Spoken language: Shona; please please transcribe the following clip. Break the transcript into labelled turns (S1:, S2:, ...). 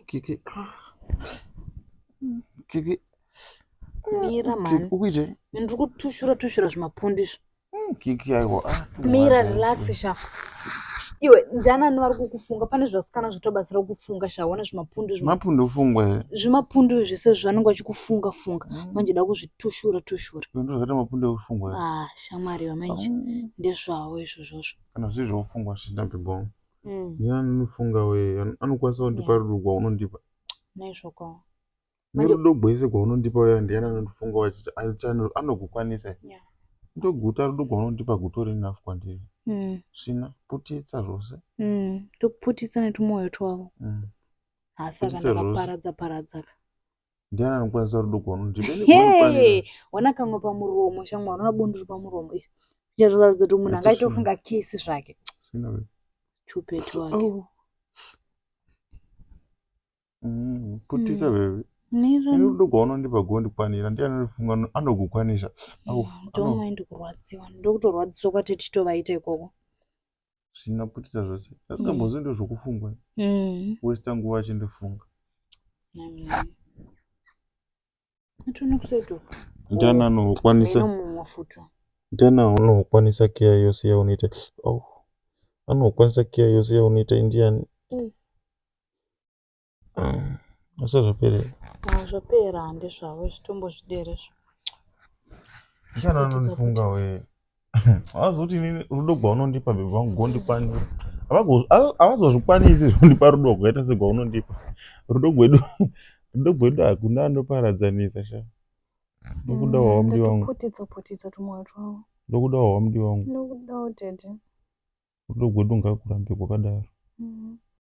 S1: Kikie. Kikie.
S2: Mira man.
S1: Uite.
S2: Ndiri kutushura zvimapundu izvi.
S1: Kikie aiwa.
S2: Mira relax sha. Iwe ndianani vari kukufunga pane zvasikana zvitobatsira kukufunga shaona zvimapundu izvi.
S1: Mapundu ufungwa.
S2: Zvimapundu izvi sezvanenge vachikufunga funga. Manje da kuzvitushura.
S1: Ndozvati mapundu ufungwa.
S2: Shamwari wamanje. Ndezvawo izvozvo.
S1: Kana zvizvo ufungwa zvinambibonga. Ndiani unofunga we anokwanisa kundipa rudo kwaunondipa.
S2: Naizvoko.
S1: Rudo gwese kwaunondipa wewe ndiani anofunga wachiti anokukwanisa. Ndoguta rudo kwaunondipa gutori enough kwandiri. Zvina putitsa zvose.
S2: Tokuputitsa netumwoyo twavo. Saka ndakaparadza.
S1: Ndiani anokwanisa rudo kwaunondipa.
S2: Wana kamwe pamuromo shamwari una bundu pamuromo izvi. Zvichazoratidza kuti munhu angaitofunga kisi zvake.
S1: Zvina
S2: Chupetu wake.
S1: Putitsa wewe. Rudo kwaunondipa gondikwanira ndiani anofunga anokukwanisa.
S2: Ndomaindi kurwadziwa. Ndokutorwadziswa kwati titovaita ikoko.
S1: Zvina putitsa zvose. Asingambozi ndo zvokufungwa. Westa nguva achindifunga. Ndiani anokwanisa kia yose yaunoita. Anokwanisa kia yose yaunoita indiani. Asa zvapera.
S2: Zvapera hande zvavo zvitombo zviderezvo.
S1: Ndiani anonifunga we. Azoti nini rudo kwaunondipa bebe vangu gondikwanira. Avazozvikwanisi zvondipa rudo rwaita segwaunondipa. Rudo gwedu hakuna anoparadzanisa sha. Ndokuda wawamdi wangu.
S2: Putitsa tumwoyo twavo.
S1: Ndokuda wawamdi wangu.
S2: Ndokudawo tete.
S1: Rudo gwedu ngakurambe kwakadaro.